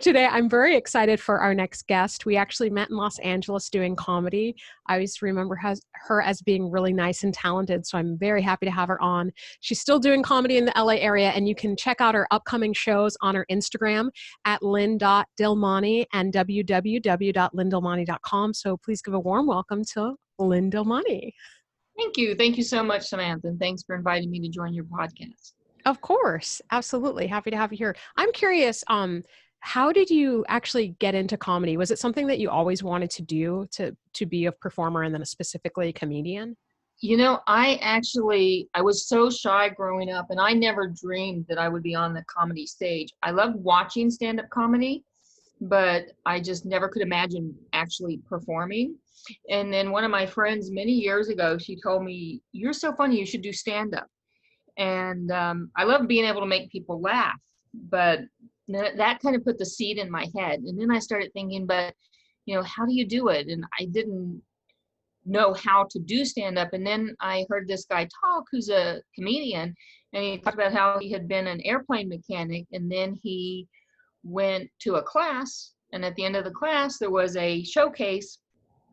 Today, I'm very excited for our next guest. We actually met in Los Angeles doing comedy. I always remember her as being really nice and talented, so I'm very happy to have her on. She's still doing comedy in the LA area, and you can check out her upcoming shows on her Instagram at lynn.dilmani and www.lynndilmani.com. So please give a warm welcome to Lynn Dilmani. Thank you. Thank you so much, Samantha. And thanks for inviting me to join your podcast. Of course. Absolutely. Happy to have you here. I'm curious, how did you actually get into comedy? Was it something that you always wanted to do, to be a performer and then specifically a comedian? You know, I was so shy growing up, and I never dreamed that I would be on the comedy stage. I loved watching stand-up comedy, but I just never could imagine actually performing. And then one of my friends many years ago, she told me, "You're so funny, you should do stand-up." And I love being able to make people laugh, but that kind of put the seed in my head. And then I started thinking, but how do you do it? And I didn't know how to do stand up. And then I heard this guy talk, who's a comedian, and he talked about how he had been an airplane mechanic, and then he went to a class, and at the end of the class there was a showcase,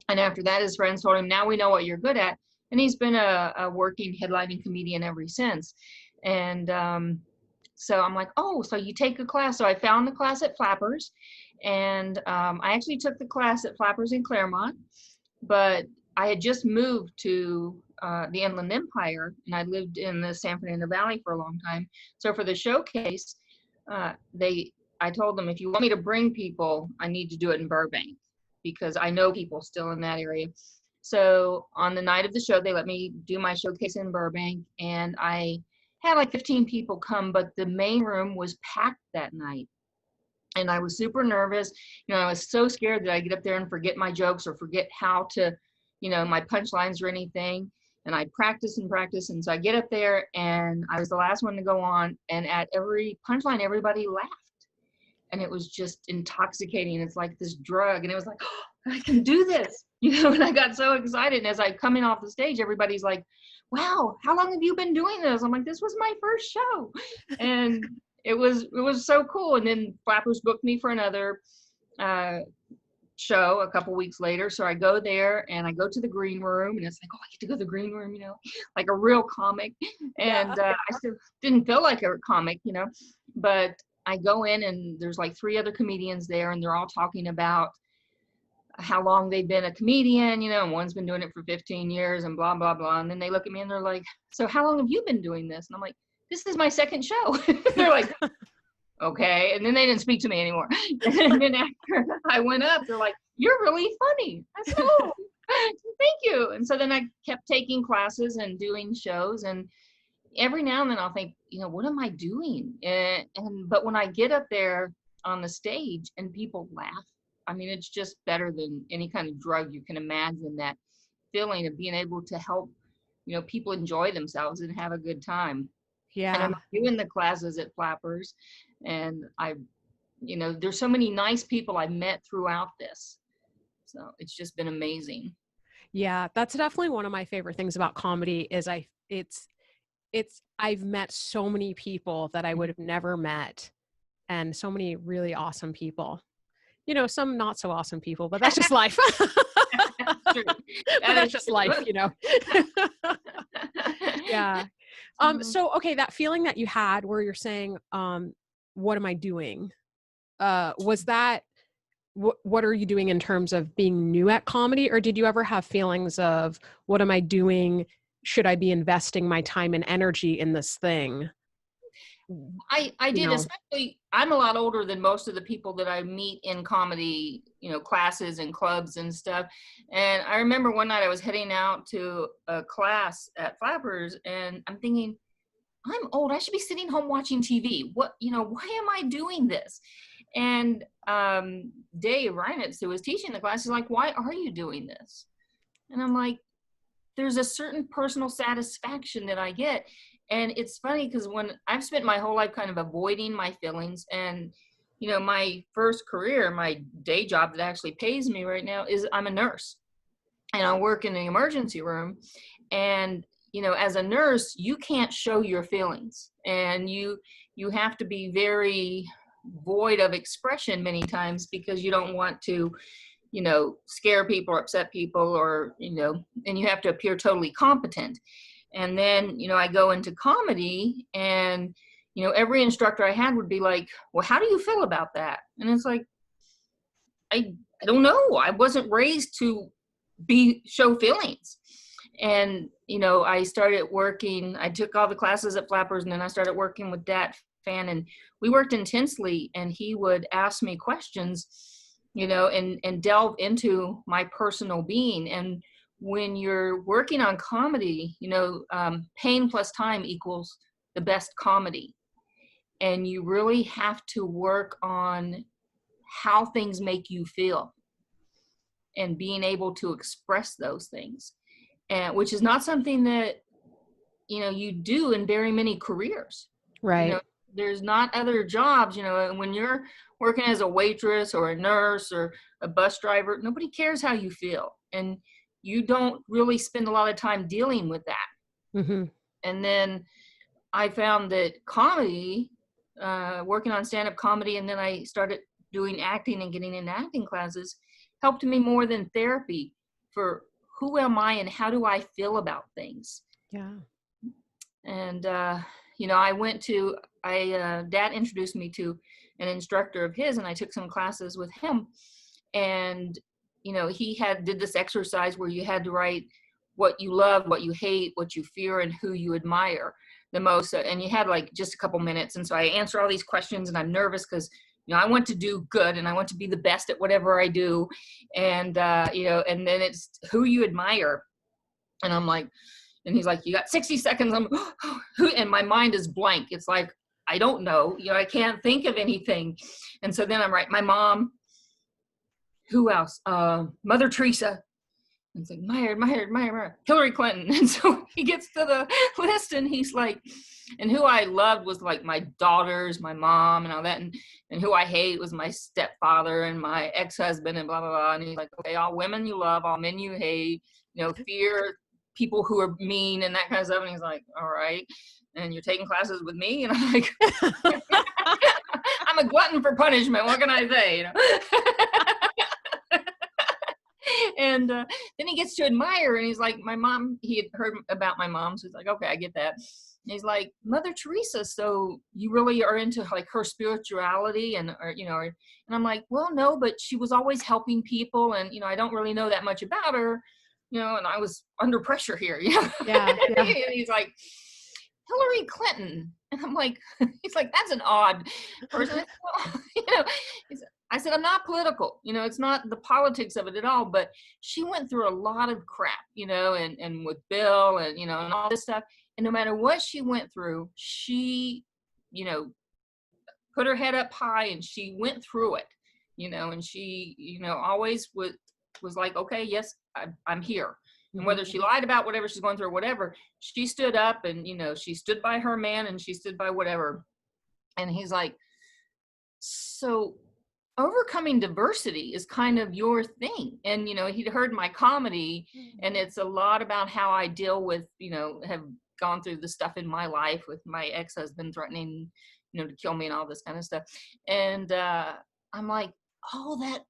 and after that his friends told him, "Now we know what you're good at." And he's been a working headlining comedian ever since. And so I'm like, oh, so you take a class. So I found the class at Flappers, and I actually took the class at Flappers in Claremont, but I had just moved to the Inland Empire, and I lived in the San Fernando Valley for a long time. So for the showcase, I told them, if you want me to bring people, I need to do it in Burbank, because I know people still in that area. So on the night of the show, they let me do my showcase in Burbank, and I had like 15 people come, but the main room was packed that night. And I was super nervous. I was so scared that I'd get up there and forget my jokes or forget how to, my punchlines or anything. And I practice and practice. And so I get up there, and I was the last one to go on. And at every punchline, everybody laughed. And it was just intoxicating. It's like this drug. And it was like, oh, I can do this. And I got so excited. And as I'm coming off the stage, everybody's like, wow, how long have you been doing this? I'm like, this was my first show. And it was so cool. And then Flappers booked me for another show a couple weeks later. So I go there, and I go to the green room, and it's like, oh, I get to go to the green room, like a real comic. And I still didn't feel like a comic, but I go in, and there's like 3 other comedians there, and they're all talking about how long they've been a comedian, and one's been doing it for 15 years and blah, blah, blah. And then they look at me and they're like, so how long have you been doing this? And I'm like, this is my second show. They're like, okay. And then they didn't speak to me anymore. And then after I went up, they're like, you're really funny. I said, oh, thank you. And so then I kept taking classes and doing shows. And every now and then I'll think, what am I doing? But when I get up there on the stage and people laugh, I mean, it's just better than any kind of drug you can imagine, that feeling of being able to help, people enjoy themselves and have a good time. Yeah. And I'm doing the classes at Flappers, and there's so many nice people I've met throughout this. So it's just been amazing. Yeah, that's definitely one of my favorite things about comedy is I've met so many people that I would have never met, and so many really awesome people. Some not so awesome people, but that's just life. True. That's just life, Yeah. So, okay, that feeling that you had where you're saying, what am I doing? Was that, what are you doing in terms of being new at comedy? Or did you ever have feelings of, what am I doing? Should I be investing my time and energy in this thing? I did, especially, I'm a lot older than most of the people that I meet in comedy, classes and clubs and stuff. And I remember one night I was heading out to a class at Flappers, and I'm thinking, I'm old. I should be sitting home watching TV. Why am I doing this? And Dave Reinitz, who was teaching the class, is like, why are you doing this? And I'm like, there's a certain personal satisfaction that I get. And it's funny because when I've spent my whole life kind of avoiding my feelings, and, my first career, my day job that actually pays me right now is I'm a nurse, and I work in the emergency room. And, as a nurse, you can't show your feelings, and you have to be very void of expression many times because you don't want to, scare people or upset people, or, and you have to appear totally competent. And then, I go into comedy, and, every instructor I had would be like, well, how do you feel about that? And it's like, I don't know. I wasn't raised to show feelings. And, I started working, I took all the classes at Flappers, and then I started working with Dat Fan, and we worked intensely, and he would ask me questions, and delve into my personal being. And when you're working on comedy, pain plus time equals the best comedy. And you really have to work on how things make you feel and being able to express those things, and which is not something that you do in very many careers. Right. There's not other jobs, when you're working as a waitress or a nurse or a bus driver, nobody cares how you feel, and you don't really spend a lot of time dealing with that. Mm-hmm. And then I found that comedy, working on stand-up comedy, and then I started doing acting and getting into acting classes, helped me more than therapy for who am I and how do I feel about things. Yeah. And, Dad introduced me to an instructor of his, and I took some classes with him. And, he did this exercise where you had to write what you love, what you hate, what you fear, and who you admire the most. And you had like just a couple minutes. And so I answer all these questions, and I'm nervous because, I want to do good, and I want to be the best at whatever I do. And, and then it's who you admire. And I'm like, and he's like, you got 60 seconds. And my mind is blank. It's like, I don't know, I can't think of anything. And so then I'm right. My mom, who else? Mother Teresa. And it's like, Meyer, Hillary Clinton. And so he gets to the list, and he's like, and who I loved was like my daughters, my mom, and all that. And who I hate was my stepfather and my ex-husband, and blah, blah, blah. And he's like, okay, all women you love, all men you hate, fear people who are mean and that kind of stuff. And he's like, all right. And you're taking classes with me? And I'm like, I'm a glutton for punishment. What can I say? And then he gets to admire, and he's like, my mom, he had heard about my mom. So he's like, okay, I get that. And he's like, Mother Teresa, so you really are into like her spirituality, and, and I'm like, well, no, but she was always helping people. And, I don't really know that much about her, and I was under pressure here, Yeah. And he's like, Hillary Clinton. And I'm like, he's like, that's an odd person. I said, I'm not political, it's not the politics of it at all, but she went through a lot of crap, and with Bill and, and all this stuff. And no matter what she went through, she, put her head up high, and she went through it, and she, always was like, okay, yes, I'm here. And whether she lied about whatever she's going through or whatever, she stood up, and, she stood by her man, and she stood by whatever. And he's like, so overcoming diversity is kind of your thing. And, he'd heard my comedy, and it's a lot about how I deal with, have gone through the stuff in my life with my ex-husband threatening, to kill me and all this kind of stuff. And I'm like, oh, that,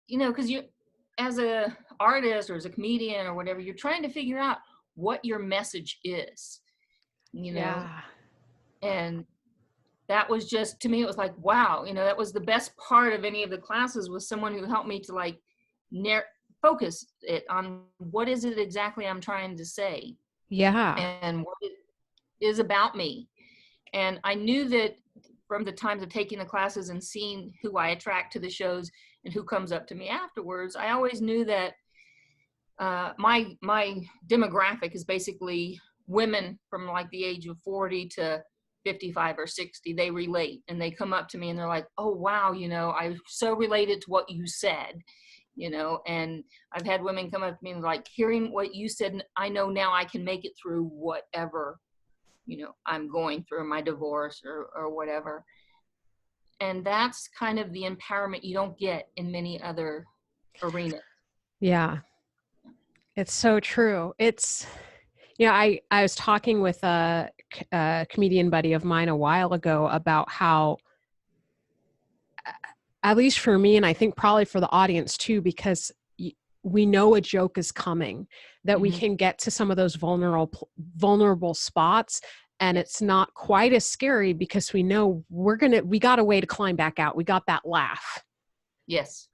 because you, as a artist or as a comedian or whatever, you're trying to figure out what your message is, Yeah. And that was just, to me, it was like, wow, that was the best part of any of the classes, was someone who helped me to like focus it on what is it exactly I'm trying to say. Yeah. And what it is about me. And I knew that from the times of taking the classes and seeing who I attract to the shows and who comes up to me afterwards, I always knew that my demographic is basically women from like the age of 40 to 55 or 60. They relate, and they come up to me, and they're like, oh, wow, I so related to what you said, and I've had women come up to me and like, hearing what you said, I know now I can make it through whatever, I'm going through, my divorce or whatever. And that's kind of the empowerment you don't get in many other arenas. Yeah. It's so true. It's, I was talking with a comedian buddy of mine a while ago about how at least for me, and I think probably for the audience too, because we know a joke is coming, that we can get to some of those vulnerable spots. And it's not quite as scary because we know we got a way to climb back out. We got that laugh. Yes.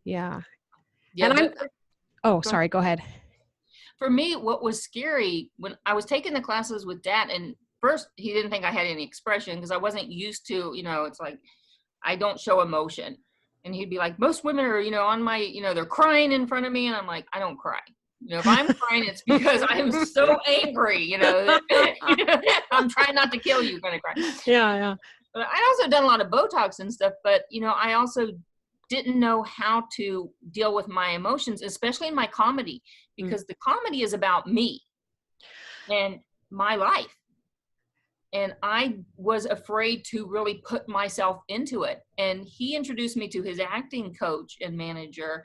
Yeah. Yeah. Sorry, go ahead. For me, what was scary when I was taking the classes with Dad, and first he didn't think I had any expression because I wasn't used to, it's like, I don't show emotion. And he'd be like, most women are, on my, they're crying in front of me. And I'm like, I don't cry. If I'm crying, it's because I am so angry, I'm trying not to kill you kind of cry. Yeah. But I also done a lot of Botox and stuff, but, I also didn't know how to deal with my emotions, especially in my comedy, because the comedy is about me and my life. And I was afraid to really put myself into it. And he introduced me to his acting coach and manager.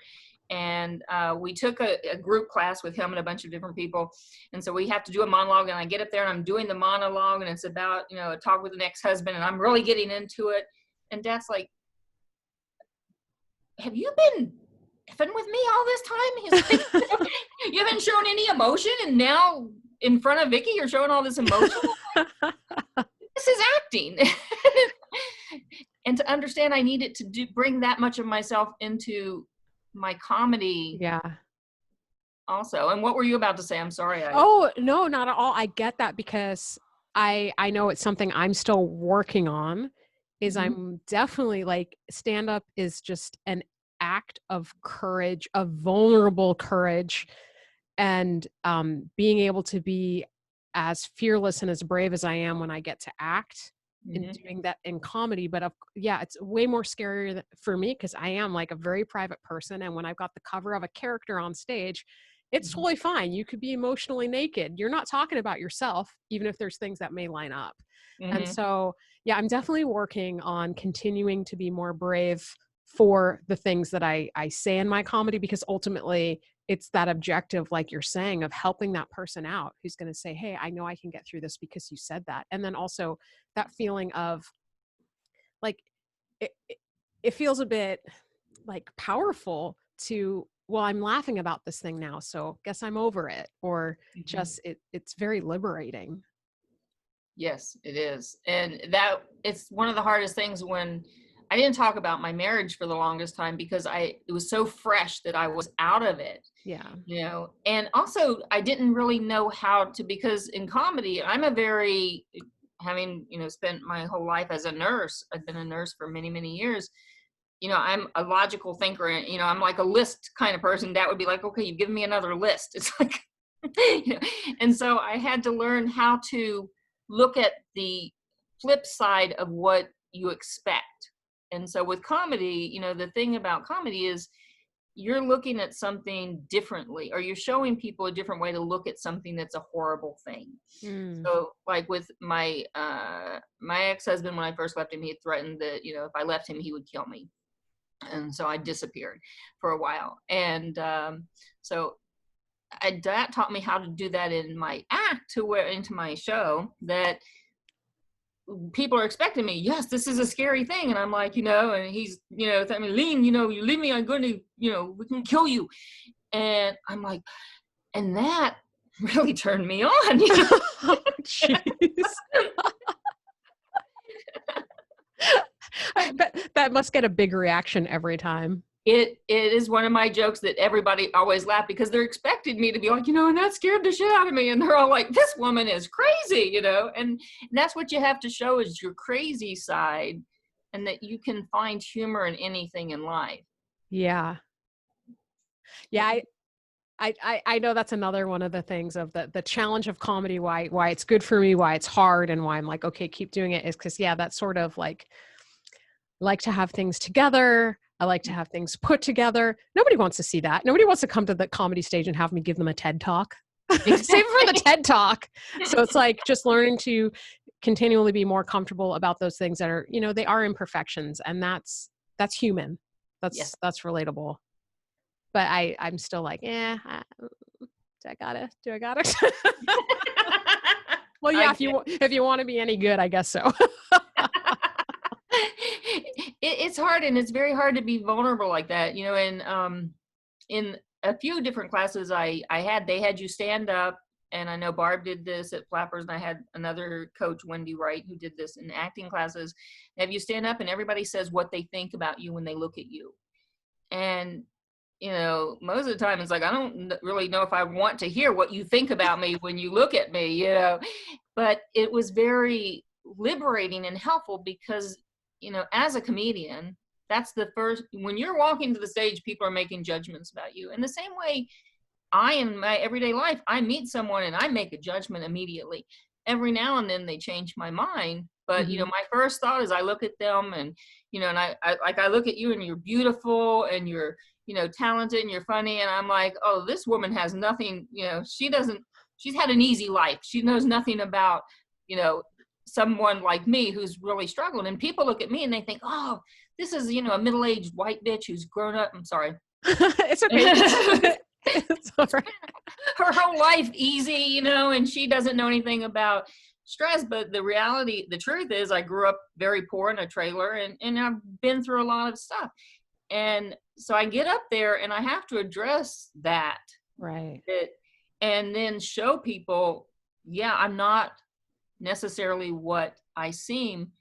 And we took a group class with him and a bunch of different people. And so we have to do a monologue, and I get up there and I'm doing the monologue, and it's about, a talk with an ex-husband, and I'm really getting into it. And Dad's like, have you been effing with me all this time? He's like, you haven't shown any emotion, and now in front of Vicky, you're showing all this emotion? This is acting. And to understand I needed to bring that much of myself into my comedy. Yeah. Also. And what were you about to say? I'm sorry. Oh, no, not at all. I get that because I know it's something I'm still working on. I'm definitely like, stand up is just an act of courage, of vulnerable courage, and being able to be as fearless and as brave as I am when I get to act in doing that in comedy. But it's way more scary for me because I am like a very private person. And when I've got the cover of a character on stage, it's totally fine. You could be emotionally naked. You're not talking about yourself, even if there's things that may line up. And so, I'm definitely working on continuing to be more brave for the things that I say in my comedy, because ultimately it's that objective, like you're saying, of helping that person out who's going to say, hey, I know I can get through this because you said that. And then also that feeling of like, it feels a bit like powerful to, well, I'm laughing about this thing now, so guess I'm over it. Or just, it's very liberating. Yes, it is. And that it's one of the hardest things when I didn't talk about my marriage for the longest time because it was so fresh that I was out of it. Yeah. And also I didn't really know how to, because in comedy, I'm having, spent my whole life as a nurse. I've been a nurse for many, many years. I'm a logical thinker, and, I'm like a list kind of person. That would be like, okay, you've given me another list. It's like, and so I had to learn how to look at the flip side of what you expect. And so with comedy, the thing about comedy is you're looking at something differently, or you're showing people a different way to look at something that's a horrible thing. So like with my ex-husband, when I first left him, he had threatened that, if I left him, he would kill me. And so I disappeared for a while. And so that taught me how to do that in my act, into my show, that people are expecting me. Yes, this is a scary thing. And I'm like, and he's, telling me, Lynn, you leave me, I'm going to, we can kill you. And I'm like, and that really turned me on. Oh, jeez. I bet that must get a big reaction every time. It is one of my jokes that everybody always laugh because they're expecting me to be like, and that scared the shit out of me. And they're all like, this woman is crazy, and that's what you have to show is your crazy side, and that you can find humor in anything in life. Yeah. Yeah. I know that's another one of the things of the challenge of comedy, why it's good for me, why it's hard, and why I'm like, okay, keep doing it, is because, that's sort of like to have things together. I like to have things put together. Nobody wants to see that. Nobody wants to come to the comedy stage and have me give them a TED talk. Save it for the TED talk. So it's like just learning to continually be more comfortable about those things that are, they are imperfections, and that's human. That's relatable. But I'm still like, do I gotta? Well, yeah, if you want to be any good, I guess so. it's hard, and it's very hard to be vulnerable like that, you know. And in a few different classes they had you stand up, and I know Barb did this at Flappers, and I had another coach, Wendy Wright, who did this in acting classes. Have you stand up and everybody says what they think about you when they look at you. And you know, most of the time it's like, I don't really know if I want to hear what you think about me when you look at me, you know. But it was very liberating and helpful because, you know, as a comedian, that's the first, when you're walking to the stage, people are making judgments about you. In the same way, in my everyday life, I meet someone and I make a judgment immediately. Every now and then they change my mind. But, you know, my first thought is I look at them and, you know, and I look at you and you're beautiful and you're, you know, talented and you're funny. And I'm like, oh, this woman has nothing, you know, she's had an easy life. She knows nothing about, you know, someone like me who's really struggling. And people look at me and they think, oh, this is, you know, a middle-aged white bitch who's grown up. I'm sorry. It's okay. It's all right. Her whole life easy, you know, and she doesn't know anything about stress. But the truth is I grew up very poor in a trailer, and I've been through a lot of stuff. And so I get up there and I have to address that. Right. And then show people, yeah, I'm not necessarily what I seem,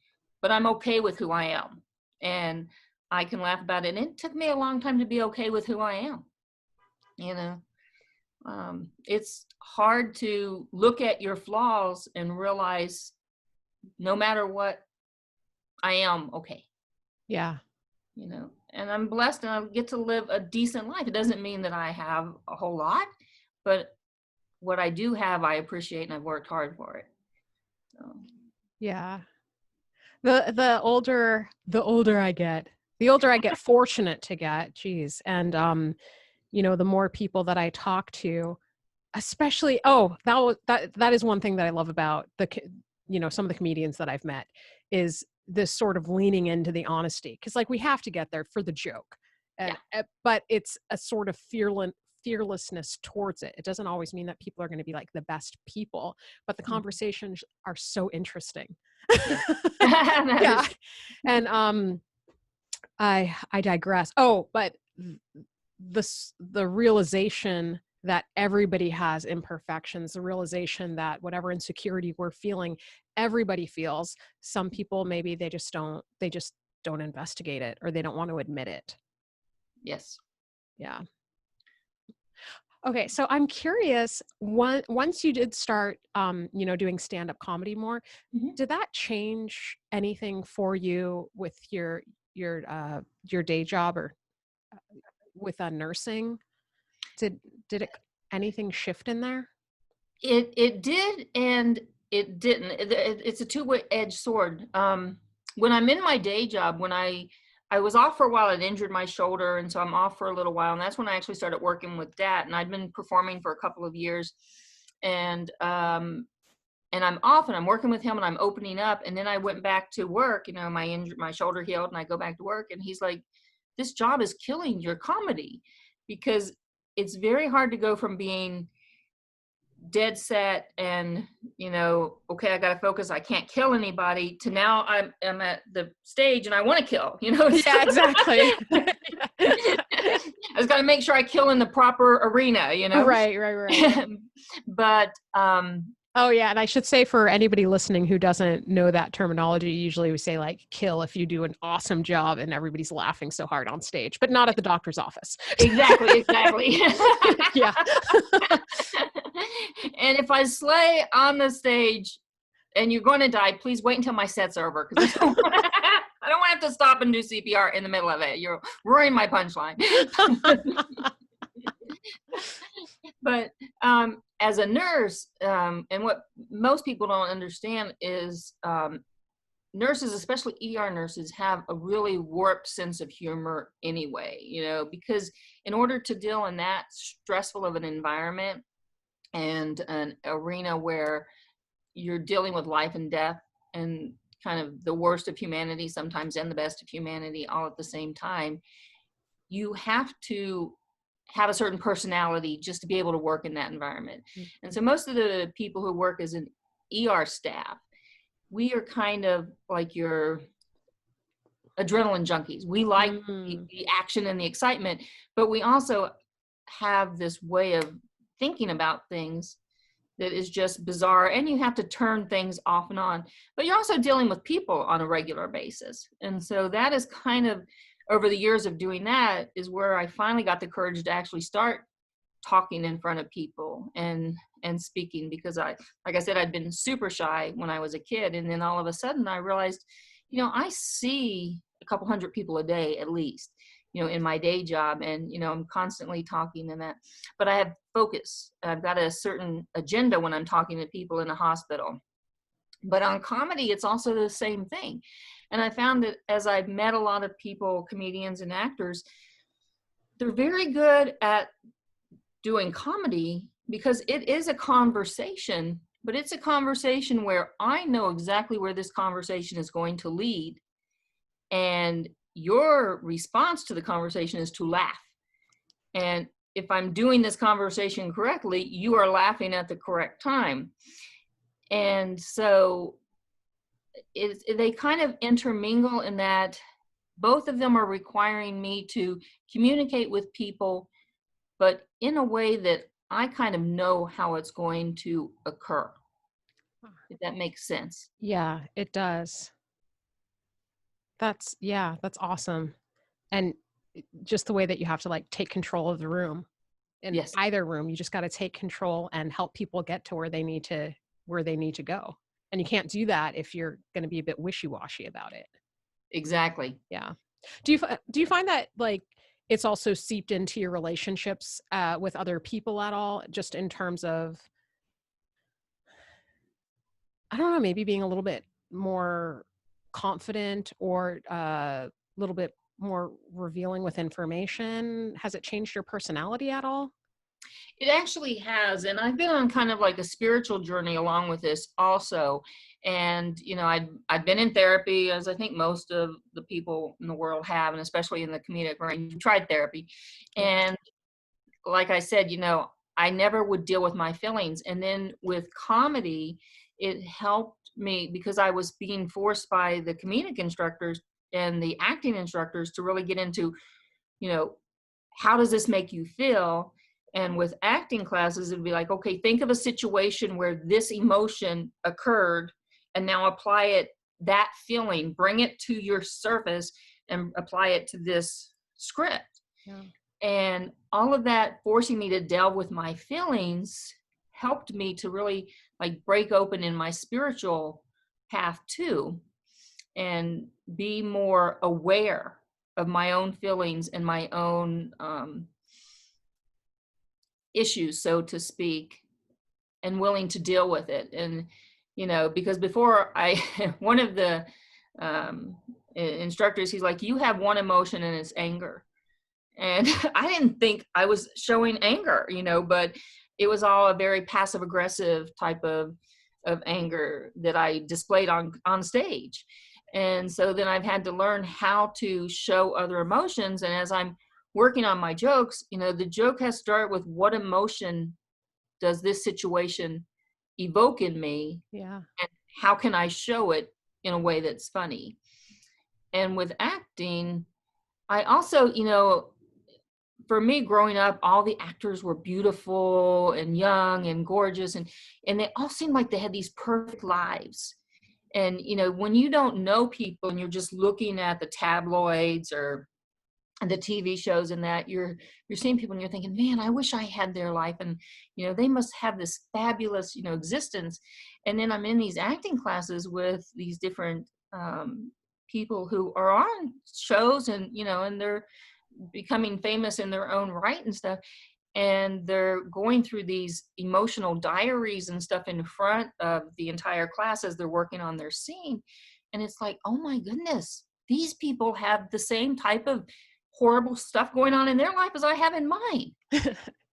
but I'm okay with who I am. And I can laugh about it. And it took me a long time to be okay with who I am. You know, it's hard to look at your flaws and realize no matter what, I am okay. Yeah. You know, and I'm blessed and I get to live a decent life. It doesn't mean that I have a whole lot, but what I do have, I appreciate, and I've worked hard for it. So. Yeah. The older I get, fortunate to get, geez. And, you know, the more people that I talk to, especially, that is one thing that I love about you know, some of the comedians that I've met is this sort of leaning into the honesty. Cause like we have to get there for the joke, but it's a sort of fearlessness towards it. It doesn't always mean that people are going to be like the best people, but the conversations are so interesting. Yeah. And I digress. Oh, but the realization that everybody has imperfections, the realization that whatever insecurity we're feeling, everybody feels. Some people maybe they just don't investigate it, or they don't want to admit it. Yes. Yeah. Okay, so I'm curious, once you did start, you know, doing stand-up comedy more, did that change anything for you with your day job or with nursing? Did it anything shift in there? It did, and it didn't. It's a two-edged sword. When I'm in my day job, when I was off for a while, I'd injured my shoulder, and so I'm off for a little while, and that's when I actually started working with Dat, and I'd been performing for a couple of years, and I'm off, and I'm working with him, and I'm opening up, and then I went back to work. You know, my shoulder healed, and I go back to work, and he's like, "This job is killing your comedy," because it's very hard to go from being dead set and, you know, okay, I got to focus, I can't kill anybody, to now I'm at the stage and I want to kill, you know? Yeah, exactly. I just got to make sure I kill in the proper arena, you know? Right. But, oh yeah, and I should say for anybody listening who doesn't know that terminology, usually we say like kill if you do an awesome job and everybody's laughing so hard on stage, but not at the doctor's office. Exactly. Yeah. And if I slay on the stage and you're going to die, please wait until my set's over, because I don't want to have to stop and do CPR in the middle of it. You're ruining my punchline. But as a nurse, and what most people don't understand is nurses, especially ER nurses, have a really warped sense of humor anyway, you know, because in order to deal in that stressful of an environment and an arena where you're dealing with life and death and kind of the worst of humanity sometimes and the best of humanity all at the same time, you have to have a certain personality just to be able to work in that environment. And so most of the people who work as an ER staff, we are kind of like your adrenaline junkies. We like Mm. the action and the excitement, but we also have this way of thinking about things that is just bizarre, and you have to turn things off and on. But you're also dealing with people on a regular basis. And so that is kind of, over the years of doing that, is where I finally got the courage to actually start talking in front of people and speaking, because like I said, I'd been super shy when I was a kid. And then all of a sudden I realized, I see a couple hundred people a day at least, in my day job, and I'm constantly talking and that, but I have focus. I've got a certain agenda when I'm talking to people in a hospital. But on comedy, it's also the same thing. And I found that as I've met a lot of people, comedians and actors, they're very good at doing comedy because it is a conversation, but it's a conversation where I know exactly where this conversation is going to lead. And your response to the conversation is to laugh. And if I'm doing this conversation correctly, you are laughing at the correct time. And so they kind of intermingle in that both of them are requiring me to communicate with people, but in a way that I kind of know how it's going to occur, if that makes sense. Yeah, it does. That's awesome. And just the way that you have to like take control of the room. In Yes, either room, you just got to take control and help people get to where they need to go. And you can't do that if you're going to be a bit wishy-washy about it. exactly. Yeah. Do you find that like it's also seeped into your relationships with other people at all, just in terms of, I don't know, maybe being a little bit more confident or a little bit more revealing with information? Has it changed your personality at all? It actually has. And I've been on kind of like a spiritual journey along with this also. And, I've been in therapy, as I think most of the people in the world have, and especially in the comedic range, tried therapy. Yeah. And like I said, I never would deal with my feelings. And then with comedy, it helped me because I was being forced by the comedic instructors and the acting instructors to really get into, you know, how does this make you feel? And with acting classes, it'd be like, okay, think of a situation where this emotion occurred and now apply it, that feeling, bring it to your surface and apply it to this script. Yeah. And all of that forcing me to delve with my feelings helped me to really like break open in my spiritual path too, and be more aware of my own feelings and my own issues, so to speak, and willing to deal with it. And, because before one of the instructors, he's like, you have one emotion and it's anger. And I didn't think I was showing anger, but it was all a very passive aggressive type of anger that I displayed on stage. And so then I've had to learn how to show other emotions. And as I'm working on my jokes, the joke has to start with what emotion does this situation evoke in me? Yeah. And how can I show it in a way that's funny? And with acting, I also, for me growing up, all the actors were beautiful and young and gorgeous, and they all seemed like they had these perfect lives. And when you don't know people and you're just looking at the tabloids or the TV shows and that, you're seeing people and you're thinking, man, I wish I had their life, and they must have this fabulous existence. And then I'm in these acting classes with these different people who are on shows, and and they're becoming famous in their own right and stuff, and they're going through these emotional diaries and stuff in front of the entire class as they're working on their scene. And it's like, oh my goodness, these people have the same type of horrible stuff going on in their life as I have in mine.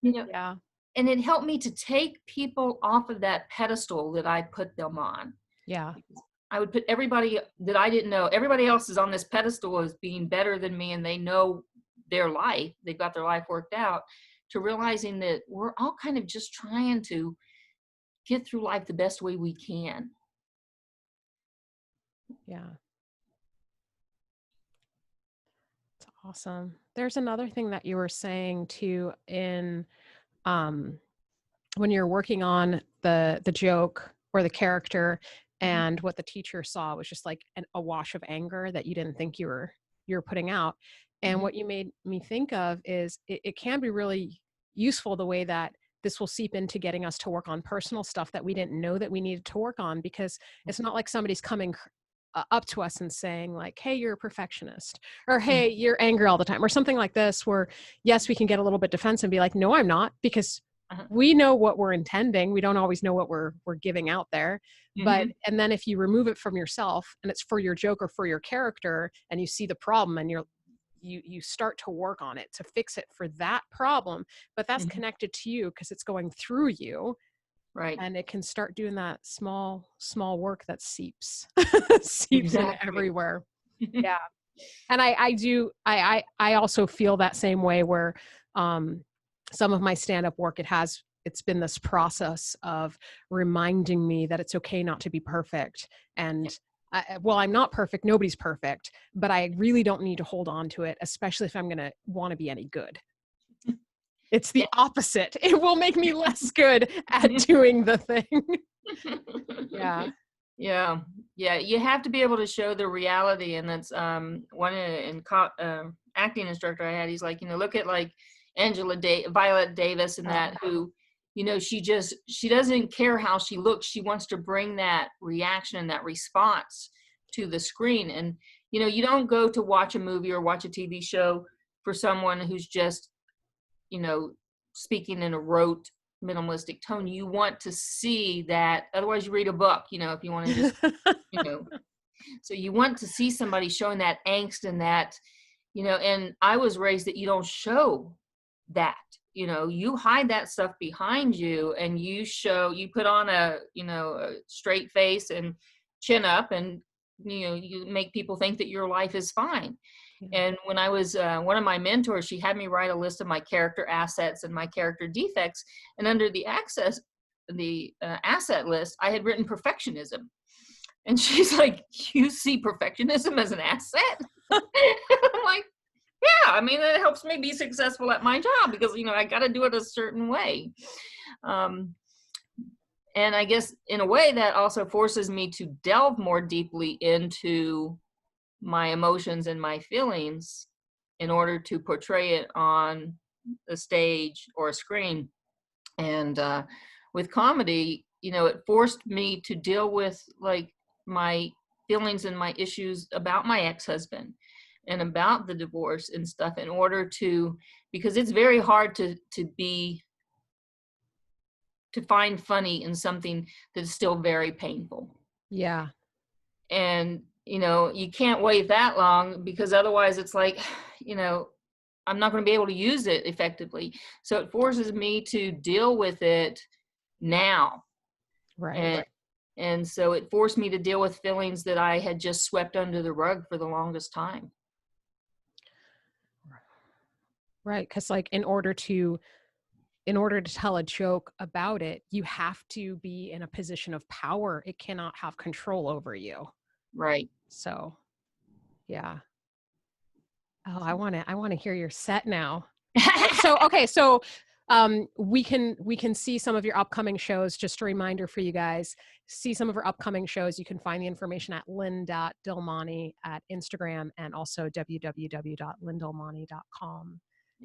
Yeah. And it helped me to take people off of that pedestal that I put them on. Yeah. I would put everybody that I didn't know, everybody else is on this pedestal as being better than me, and they know their life, they've got their life worked out, to realizing that we're all kind of just trying to get through life the best way we can. Yeah. Awesome. There's another thing that you were saying too in um when you're working on the joke or the character, Mhm, and what the teacher saw was just like a wash of anger that you didn't think you were putting out. And mhm, what you made me think of is it can be really useful the way that this will seep into getting us to work on personal stuff that we didn't know that we needed to work on, because it's not like somebody's coming up to us and saying like, hey, you're a perfectionist, or mhm, hey, you're angry all the time, or something like this, where yes, we can get a little bit defensive and be like, no, I'm not, because uh-huh, we know what we're intending. We don't always know what we're giving out there. But mhm, and then if you remove it from yourself and it's for your joke or for your character, and you see the problem and you start to work on it to fix it for that problem, but that's mhm. connected to you because it's going through you, Right. and it can start doing that small work that seeps seeps in Exactly. everywhere. Yeah. And I also feel that same way, where um some of my stand-up work, it's been this process of reminding me that it's okay not to be perfect. Yeah. And well, I'm not perfect, nobody's perfect, but I really don't need to hold on to it, especially if I'm going to want to be any good. It's the opposite. It will make me less good at Yeah. doing the thing. Yeah. Yeah, yeah. You have to be able to show the reality, and that's one acting instructor I had. He's like, look at like Violet Davis, and that who, she doesn't care how she looks. She wants to bring that reaction and that response to the screen. And you don't go to watch a movie or watch a TV show for someone who's just you know, speaking in a rote, minimalistic tone. You want to see that. Otherwise, you read a book, if you want to just, you know, so you want to see somebody showing that angst and that, and I was raised that you don't show that. You hide that stuff behind you, and you put on a straight face and chin up, and, you make people think that your life is fine. Yeah. And when I was one of my mentors, she had me write a list of my character assets and my character defects. And under the asset list, I had written perfectionism. And she's like, "You see perfectionism as an asset?" I'm like, "Yeah, I mean, it helps me be successful at my job because I got to do it a certain way." Um, and I guess in a way that also forces me to delve more deeply into my emotions and my feelings in order to portray it on a stage or a screen. And with comedy, it forced me to deal with like my feelings and my issues about my ex-husband and about the divorce and stuff in order to, because it's very hard to find funny in something that's still very painful. Yeah. And you can't wait that long, because otherwise it's like I'm not going to be able to use it effectively. So it forces me to deal with it now. Right. And so it forced me to deal with feelings that I had just swept under the rug for the longest time. Right. Because like in order to tell a joke about it, you have to be in a position of power. It cannot have control over you. Right. So, yeah. Oh, I want to hear your set now. So, okay, so we can see some of your upcoming shows. Just a reminder for you guys, see some of her upcoming shows. You can find the information at lynn.dilmani at Instagram, and also www.lynndilmani.com.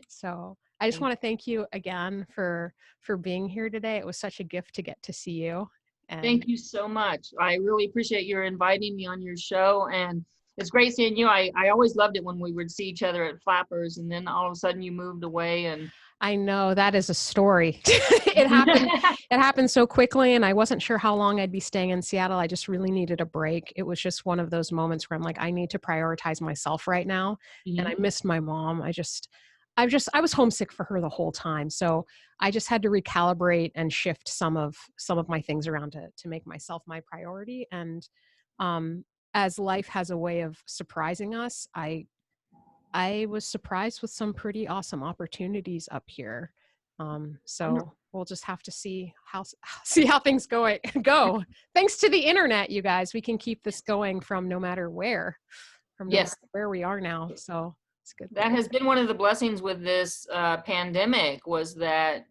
So I just want to thank you again for being here today. It was such a gift to get to see you. And Thank you so much. I really appreciate your inviting me on your show. And it's great seeing you. I always loved it when we would see each other at Flappers, and then all of a sudden you moved away. And I know that is a story. It happened so quickly, and I wasn't sure how long I'd be staying in Seattle. I just really needed a break. It was just one of those moments where I'm like, I need to prioritize myself right now. And I Mhm. missed my mom. I was homesick for her the whole time. So I just had to recalibrate and shift some of my things around to make myself my priority. And um, as life has a way of surprising us, I was surprised with some pretty awesome opportunities up here. Wonderful. So we'll just have to see how see how things go. Thanks to the internet, you guys, we can keep this going from no matter where Yes. we are now. So It's a good That thing. has been one of the blessings with this pandemic, was that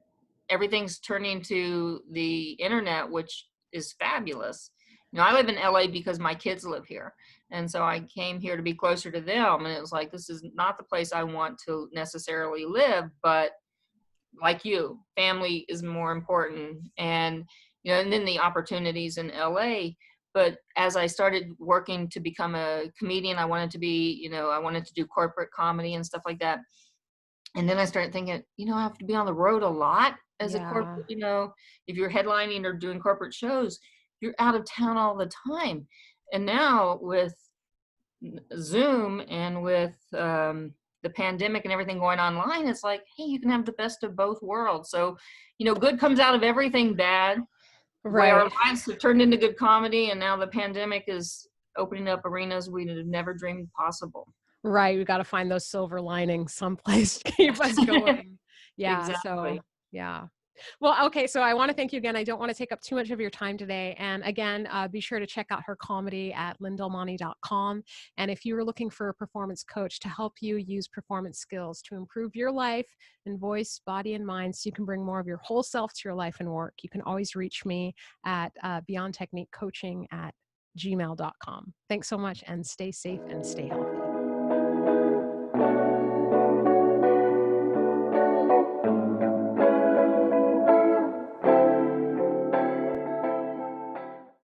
everything's turning to the internet, which is fabulous. You know, I live in LA because my kids live here. And so I came here to be closer to them. And it was like, this is not the place I want to necessarily live, but like you, family is more important. And, you know, and then the opportunities in LA. But as I started working to become a comedian, I wanted to be, you know, I wanted to do corporate comedy and stuff like that. And then I started thinking, you know, I have to be on the road a lot as a Yeah. corporate, you know, if you're headlining or doing corporate shows, you're out of town all the time. And now with Zoom and with the pandemic and everything going online, it's like, hey, you can have the best of both worlds. So, you know, good comes out of everything bad. The way our Right. lives have turned into good comedy, and now the pandemic is opening up arenas we would have never dreamed possible. Right. We got to find those silver linings someplace to keep us going. Yeah. So, Exactly. yeah. Well, okay. So I want to thank you again. I don't want to take up too much of your time today. And again, be sure to check out her comedy at lyndilmani.com. And if you are looking for a performance coach to help you use performance skills to improve your life in voice, body, and mind, so you can bring more of your whole self to your life and work, you can always reach me at beyondtechniquecoaching@gmail.com. Thanks so much, and stay safe and stay healthy.